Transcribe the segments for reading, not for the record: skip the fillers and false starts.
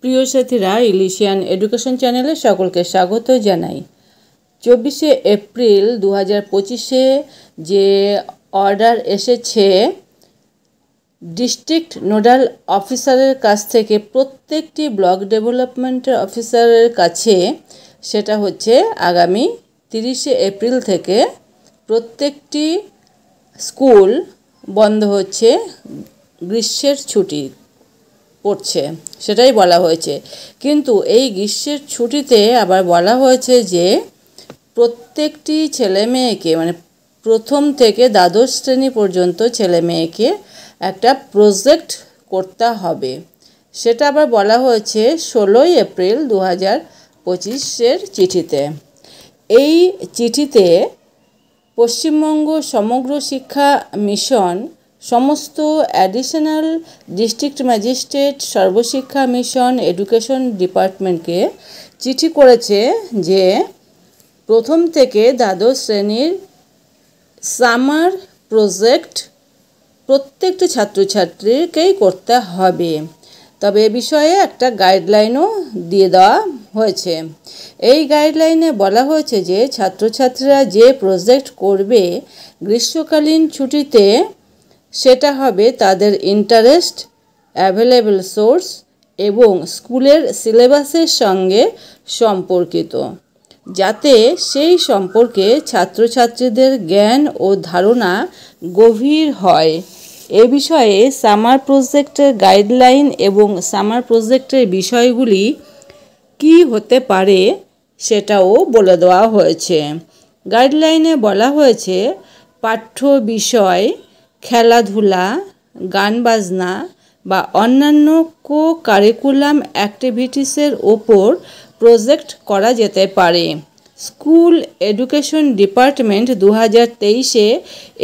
প্রিয় সাথীরা, ইলিশিয়ান এডুকেশন চ্যানেলে সকলকে স্বাগত জানাই। 24শে এপ্রিল 2025-এ যে অর্ডার এসেছে ডিস্ট্রিক্ট নোডাল অফিসারের কাছ থেকে প্রত্যেকটি ব্লক ডেভেলপমেন্ট অফিসারের কাছে, সেটা হচ্ছে আগামী 30শে এপ্রিল থেকে প্রত্যেকটি স্কুল বন্ধ হচ্ছে, গ্রীষ্মের ছুটি পড়ছে, সেটাই বলা হয়েছে। কিন্তু এই গ্রীষ্মের ছুটিতে আবার বলা হয়েছে যে প্রত্যেকটি ছেলে মেয়েকে, মানে প্রথম থেকে দ্বাদশ শ্রেণী পর্যন্ত ছেলে মেয়েকে একটা প্রজেক্ট করতে হবে। সেটা আবার বলা হয়েছে 16ই এপ্রিল 2025-এর চিঠিতে। এই চিঠিতে পশ্চিমবঙ্গ সমগ্র শিক্ষা মিশন সমস্ত additional district magistrate, Sarva Shiksha mission, education ডিপার্টমেন্টকে চিঠি করেছে যে প্রথম থেকে দ্বাদশ শ্রেণীর সামার প্রজেক্ট প্রত্যেকটি ছাত্রছাত্রীকেই করতে হবে। তবে এ বিষয়ে একটা গাইডলাইনও দিয়ে দেওয়া হয়েছে। এই গাইডলাইনে বলা হয়েছে যে ছাত্রছাত্রীরা যে প্রজেক্ট করবে গ্রীষ্মকালীন ছুটিতে, সেটা হবে তাদের ইন্টারেস্ট, অ্যাভেলেবল সোর্স এবং স্কুলের সিলেবাসের সঙ্গে সম্পর্কিত, যাতে সেই সম্পর্কে ছাত্রছাত্রীদের জ্ঞান ও ধারণা গভীর হয়। এ বিষয়ে সামার প্রজেক্টের গাইডলাইন এবং সামার প্রজেক্টের বিষয়গুলি কি হতে পারে সেটাও বলে দেওয়া হয়েছে। গাইডলাইনে বলা হয়েছে পাঠ্য বিষয়, খেলাধুলা, গান বাজনা বা অন্যান্য কারিকুলাম অ্যাক্টিভিটিসের ওপর প্রজেক্ট করা যেতে পারে। স্কুল এডুকেশন ডিপার্টমেন্ট 2023-এ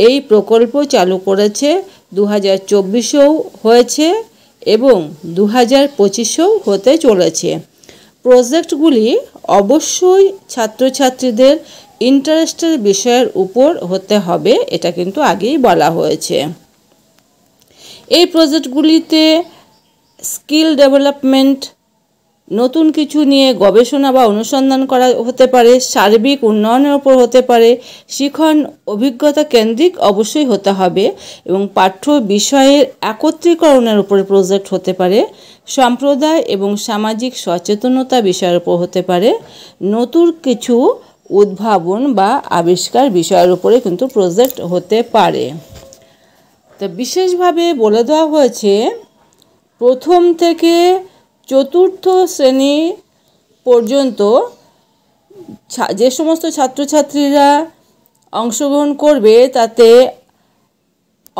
এই প্রকল্প চালু করেছে, 2024-এও হয়েছে এবং 2025-এও হতে চলেছে। প্রজেক্টগুলি অবশ্যই ছাত্রছাত্রীদের ইন্টারেস্টের বিষয়ের উপর হতে হবে, এটা কিন্তু আগেই বলা হয়েছে। এই প্রজেক্টগুলিতে স্কিল ডেভেলপমেন্ট, নতুন কিছু নিয়ে গবেষণা বা অনুসন্ধান করা হতে পারে, সার্বিক উন্নয়নের উপর হতে পারে, শিখন অভিজ্ঞতা কেন্দ্রিক অবশ্যই হতে হবে এবং পাঠ্য বিষয়ের একত্রীকরণের উপরে প্রজেক্ট হতে পারে, সম্প্রদায় এবং সামাজিক সচেতনতা বিষয়ের উপর হতে পারে, নতুন কিছু উদ্ভাবন বা আবিষ্কার বিষয়ের উপরে কিন্তু প্রজেক্ট হতে পারে। তো বিশেষভাবে বলে দেওয়া হয়েছে প্রথম থেকে চতুর্থ শ্রেণী পর্যন্ত যে সমস্ত ছাত্রছাত্রীরা অংশগ্রহণ করবে তাতে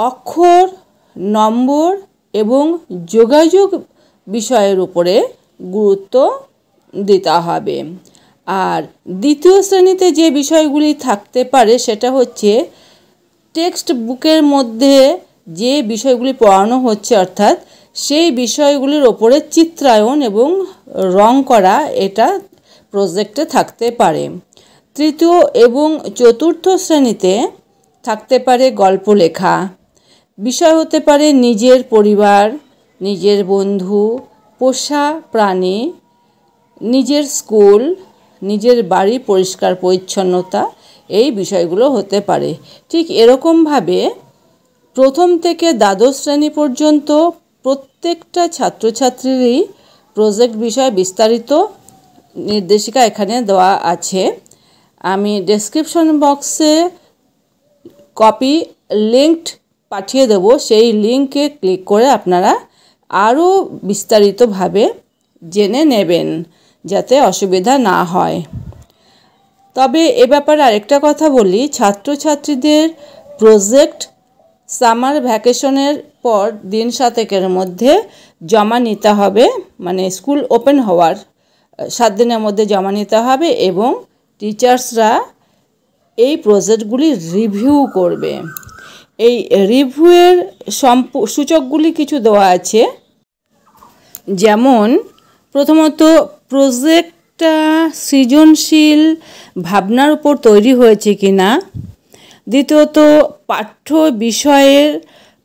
অক্ষর, নম্বর এবং যোগাযোগ বিষয়ের উপরে গুরুত্ব দিতে হবে। আর দ্বিতীয় শ্রেণীতে যে বিষয়গুলি থাকতে পারে সেটা হচ্ছে টেক্সট বুকের মধ্যে যে বিষয়গুলি পড়ানো হচ্ছে, অর্থাৎ সেই বিষয়গুলির ওপরে চিত্রায়ন এবং রং করা, এটা প্রজেক্টে থাকতে পারে। তৃতীয় এবং চতুর্থ শ্রেণীতে থাকতে পারে গল্প লেখা, বিষয় হতে পারে নিজের পরিবার, নিজের বন্ধু, পোষা প্রাণী, নিজের স্কুল, নিজের বাড়ি পরিষ্কার পরিচ্ছন্নতা, এই বিষয়গুলো হতে পারে। ঠিক এরকমভাবে প্রথম থেকে দ্বাদশ শ্রেণী পর্যন্ত প্রত্যেকটা ছাত্রছাত্রীরই প্রজেক্ট বিষয়ে বিস্তারিত নির্দেশিকা এখানে দেওয়া আছে। আমি ডেসক্রিপশন বক্সে কপি লিঙ্কড পাঠিয়ে দেব, সেই লিঙ্কে ক্লিক করে আপনারা আরও বিস্তারিতভাবে জেনে নেবেন, যাতে অসুবিধা না হয়। তবে এ ব্যাপারে আরেকটা কথা বলি, ছাত্রছাত্রীদের প্রজেক্ট সামার ভ্যাকেশনের পর দিন 7 মধ্যে জমা নিতে হবে, মানে স্কুল ওপেন হওয়ার 7 দিনের মধ্যে জমা নিতে হবে এবং টিচার্সরা এই প্রজেক্টগুলি রিভিউ করবে। এই রিভিউয়ের সূচকগুলি কিছু দেওয়া আছে, যেমন প্রথমত প্রজেক্টটা সৃজনশীল ভাবনার উপর তৈরি হয়েছে কিনা, দ্বিতীয়ত পাঠ্য বিষয়ের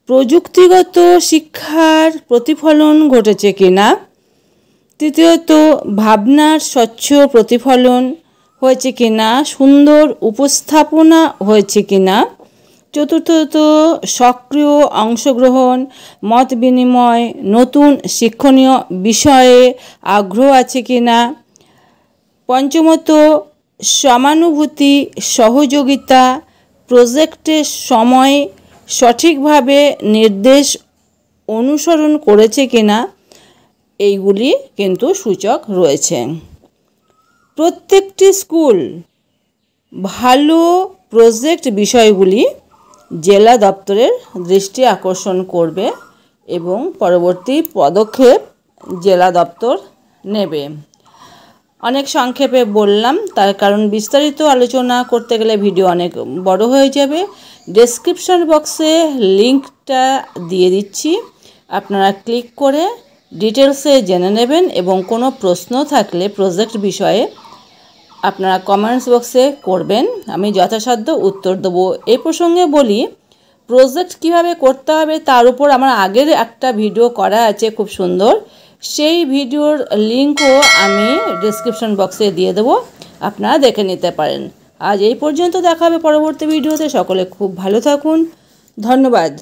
প্রযুক্তিগত শিক্ষার প্রতিফলন ঘটেছে কিনা, তৃতীয়ত, ভাবনার স্বচ্ছ প্রতিফলন হয়েছে কিনা, সুন্দর উপস্থাপনা হয়েছে কিনা। চতুর্থত, সক্রিয় অংশগ্রহণ, মত বিনিময়, নতুন শিক্ষণীয় বিষয়ে আগ্রহ আছে কিনা। পঞ্চমত, সমানুভূতি, সহযোগিতা, প্রজেক্টের সময় সঠিকভাবে নির্দেশ অনুসরণ করেছে কিনা। এইগুলি কিন্তু সূচক রয়েছে। প্রত্যেকটি স্কুল ভালো প্রজেক্ট বিষয়গুলি জেলা দপ্তরের দৃষ্টি আকর্ষণ করবে এবং পরবর্তী পদক্ষেপ জেলা দপ্তর নেবে। অনেক সংক্ষেপে বললাম, তার কারণ বিস্তারিত আলোচনা করতে গেলে ভিডিও অনেক বড় হয়ে যাবে। ডেসক্রিপশন বক্সে লিঙ্কটা দিয়ে দিচ্ছি, আপনারা ক্লিক করে ডিটেলসে জেনে নেবেন এবং কোনো প্রশ্ন থাকলে প্রজেক্ট বিষয়ে আপনারা কমেন্টস বক্সে করবেন, আমি যথাসাধ্য উত্তর দেবো। এই প্রসঙ্গে বলি, প্রজেক্ট কিভাবে করতে হবে তার উপর আমার আগের একটা ভিডিও করা আছে খুব সুন্দর, সেই ভিডিওর লিঙ্কও আমি ডেসক্রিপশন বক্সে দিয়ে দেবো, আপনারা দেখে নিতে পারেন। আজ এই পর্যন্ত, দেখা হবে পরবর্তী ভিডিওতে। সকলে খুব ভালো থাকুন, ধন্যবাদ।